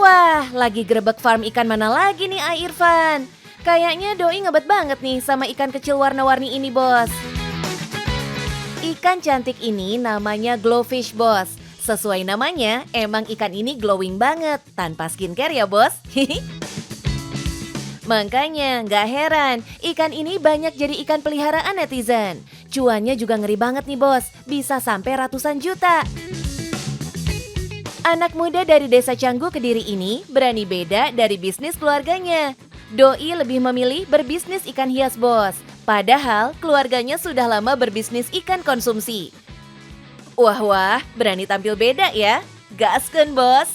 Wah, lagi grebek farm ikan mana lagi nih Irfan? Kayaknya Doi ngebet banget nih sama ikan kecil warna-warni ini, Bos. Ikan cantik ini namanya glowfish, Bos. Sesuai namanya, emang ikan ini glowing banget, tanpa skincare ya, Bos. Makanya nggak heran, ikan ini banyak jadi ikan peliharaan netizen. Cuannya juga ngeri banget nih, Bos, bisa sampai ratusan juta. Anak muda dari desa Canggu Kediri ini berani beda dari bisnis keluarganya. Doi lebih memilih berbisnis ikan hias, Bos. Padahal keluarganya sudah lama berbisnis ikan konsumsi. Wah, berani tampil beda ya. Gaskeun, Bos.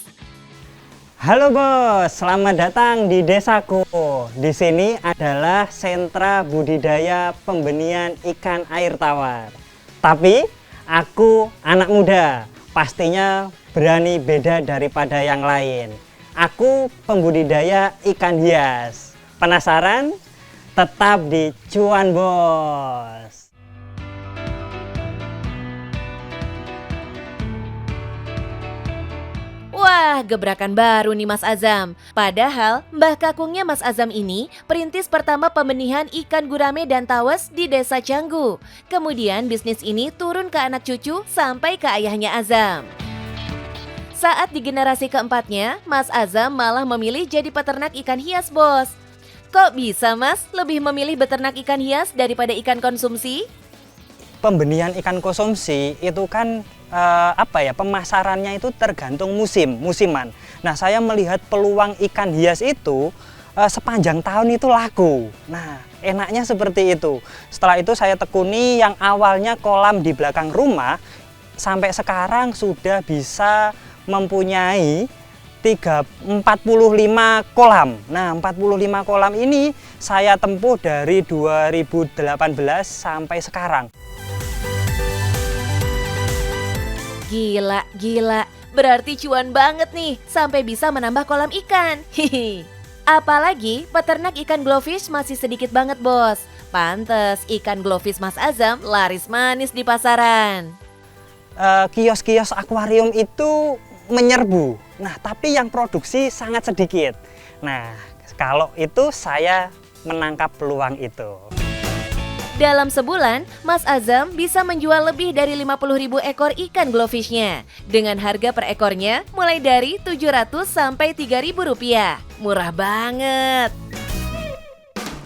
Halo Bos, selamat datang di desaku. Di sini adalah sentra budidaya pembenihan ikan air tawar. Tapi aku anak muda, pastinya berani beda daripada yang lain. Aku pembudidaya ikan hias. Penasaran? Tetap di Cuan Bos. Wah, gebrakan baru nih Mas Azam. Padahal Mbah Kakungnya Mas Azam ini perintis pertama pembenihan ikan gurame dan tawes di desa Canggu. Kemudian bisnis ini turun ke anak cucu sampai ke ayahnya Azam. Saat di generasi keempatnya, Mas Azam malah memilih jadi peternak ikan hias, Bos. Kok bisa, Mas, lebih memilih beternak ikan hias daripada ikan konsumsi? Pembenihan ikan konsumsi itu kan pemasarannya itu tergantung musiman. Nah, saya melihat peluang ikan hias itu sepanjang tahun itu laku. Nah, enaknya seperti itu. Setelah itu saya tekuni yang awalnya kolam di belakang rumah, sampai sekarang sudah bisa mempunyai 45 kolam. Nah, 45 kolam ini saya tempuh dari 2018 sampai sekarang. Gila. Berarti cuan banget nih sampai bisa menambah kolam ikan. Hihi. Apalagi peternak ikan glowfish masih sedikit banget, Bos. Pantes ikan glowfish Mas Azam laris manis di pasaran. Kios-kios akuarium itu menyerbu. Nah, tapi yang produksi sangat sedikit. Nah, kalau itu saya menangkap peluang itu. Dalam sebulan, Mas Azam bisa menjual lebih dari 50.000 ekor ikan glowfishnya. Dengan harga per ekornya mulai dari 700 sampai 3.000 rupiah. Murah banget.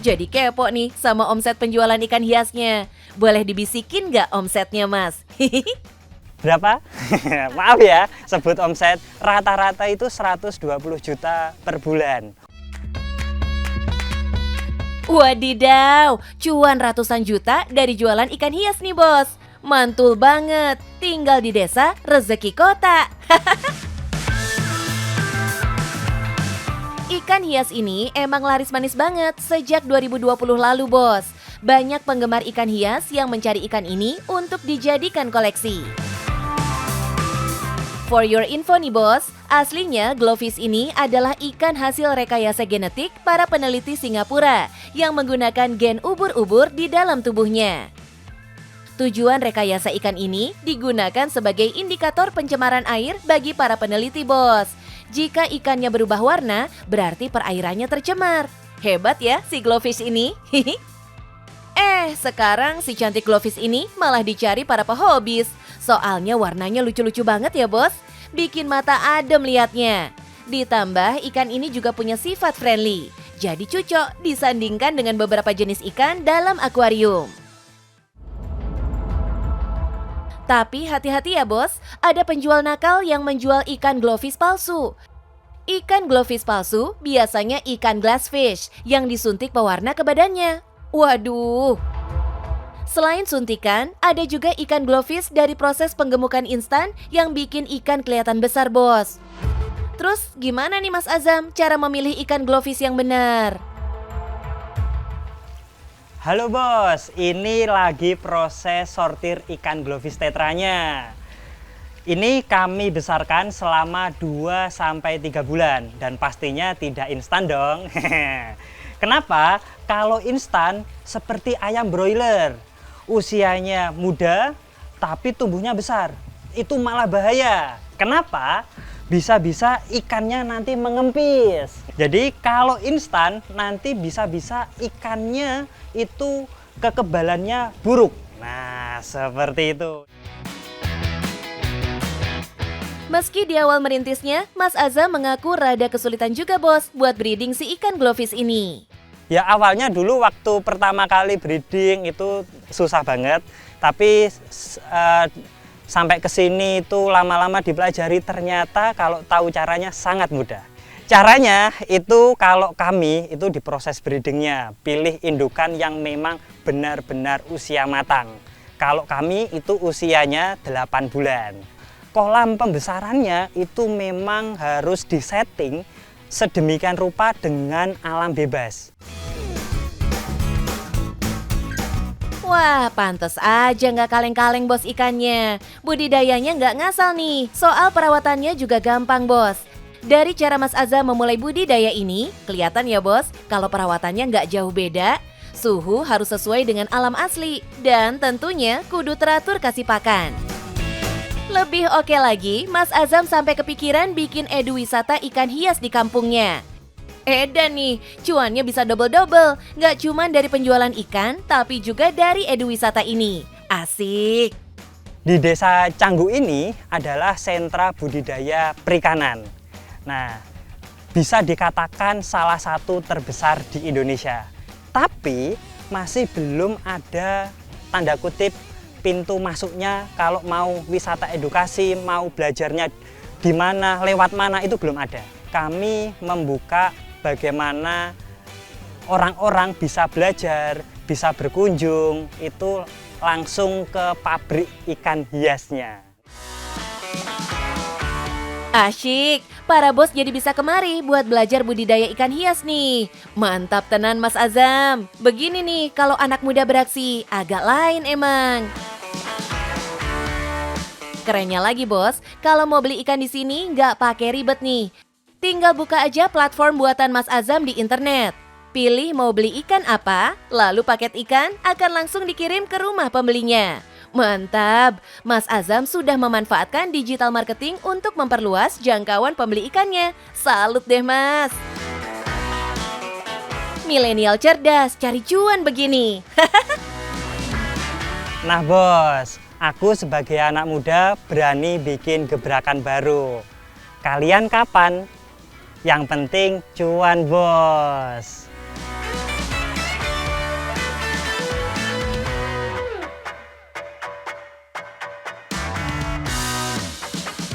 Jadi kepo nih sama omset penjualan ikan hiasnya. Boleh dibisikin nggak omsetnya, Mas? Berapa? Maaf ya, sebut omset. Rata-rata itu 120 juta per bulan. Wadidaw, cuan ratusan juta dari jualan ikan hias nih, Bos. Mantul banget, tinggal di desa rezeki kota. Ikan hias ini emang laris manis banget sejak 2020 lalu, Bos. Banyak penggemar ikan hias yang mencari ikan ini untuk dijadikan koleksi. For your info nih, Bos, aslinya glowfish ini adalah ikan hasil rekayasa genetik para peneliti Singapura yang menggunakan gen ubur-ubur di dalam tubuhnya. Tujuan rekayasa ikan ini digunakan sebagai indikator pencemaran air bagi para peneliti, Bos. Jika ikannya berubah warna, berarti perairannya tercemar. Hebat ya si glowfish ini. Sekarang si cantik glowfish ini malah dicari para pehobis. Soalnya warnanya lucu-lucu banget ya, Bos. Bikin mata adem liatnya. Ditambah ikan ini juga punya sifat friendly. Jadi cocok disandingkan dengan beberapa jenis ikan dalam akuarium. Tapi hati-hati ya, Bos. Ada penjual nakal yang menjual ikan glowfish palsu. Ikan glowfish palsu biasanya ikan glassfish yang disuntik pewarna ke badannya. Waduh. Selain suntikan, ada juga ikan glowfish dari proses penggemukan instan yang bikin ikan kelihatan besar, Bos. Terus gimana nih Mas Azam cara memilih ikan glowfish yang benar? Halo Bos, ini lagi proses sortir ikan glowfish tetranya. Ini kami besarkan selama 2-3 bulan dan pastinya tidak instan dong. Kenapa? Kalau instan seperti ayam broiler. Usianya muda tapi tumbuhnya besar. Itu malah bahaya. Kenapa? bisa-bisa ikannya nanti mengempis. Jadi kalau instan nanti bisa-bisa ikannya itu kekebalannya buruk. Nah, seperti itu. Meski di awal merintisnya, Mas Azam mengaku rada kesulitan juga bos buat breeding si ikan glowfish ini. Ya awalnya dulu waktu pertama kali breeding itu susah banget, tapi sampai ke sini itu lama-lama dipelajari, ternyata kalau tahu caranya sangat mudah. Caranya itu kalau kami itu di proses breedingnya, pilih indukan yang memang benar-benar usia matang. Kalau kami itu usianya 8 bulan. Kolam pembesarannya itu memang harus disetting sedemikian rupa dengan alam bebas. Wah, pantes aja nggak kaleng-kaleng bos ikannya. Budidayanya nggak ngasal nih, soal perawatannya juga gampang bos. Dari cara Mas Azam memulai budidaya ini, kelihatan ya bos, kalau perawatannya nggak jauh beda. Suhu harus sesuai dengan alam asli, dan tentunya kudu teratur kasih pakan. Lebih oke lagi, Mas Azam sampai kepikiran bikin edu wisata ikan hias di kampungnya. Edan nih, cuannya bisa double-double, nggak cuma dari penjualan ikan, tapi juga dari edu wisata ini. Asik! Di desa Canggu ini adalah sentra budidaya perikanan. Nah, bisa dikatakan salah satu terbesar di Indonesia. Tapi masih belum ada tanda kutip pintu masuknya kalau mau wisata edukasi, mau belajarnya di mana, lewat mana itu belum ada. Kami membuka bagaimana orang-orang bisa belajar, bisa berkunjung, itu langsung ke pabrik ikan hiasnya. Asyik, para bos jadi bisa kemari buat belajar budidaya ikan hias nih. Mantap tenan Mas Azam. Begini nih kalau anak muda beraksi, agak lain emang. Kerennya lagi bos, kalau mau beli ikan di sini nggak pakai ribet nih. Tinggal buka aja platform buatan Mas Azam di internet. Pilih mau beli ikan apa, lalu paket ikan akan langsung dikirim ke rumah pembelinya. Mantap, Mas Azam sudah memanfaatkan digital marketing untuk memperluas jangkauan pembeli ikannya. Salut deh Mas. Milenial cerdas, cari cuan begini. Nah bos, aku sebagai anak muda berani bikin gebrakan baru. Kalian kapan? Yang penting cuan bos.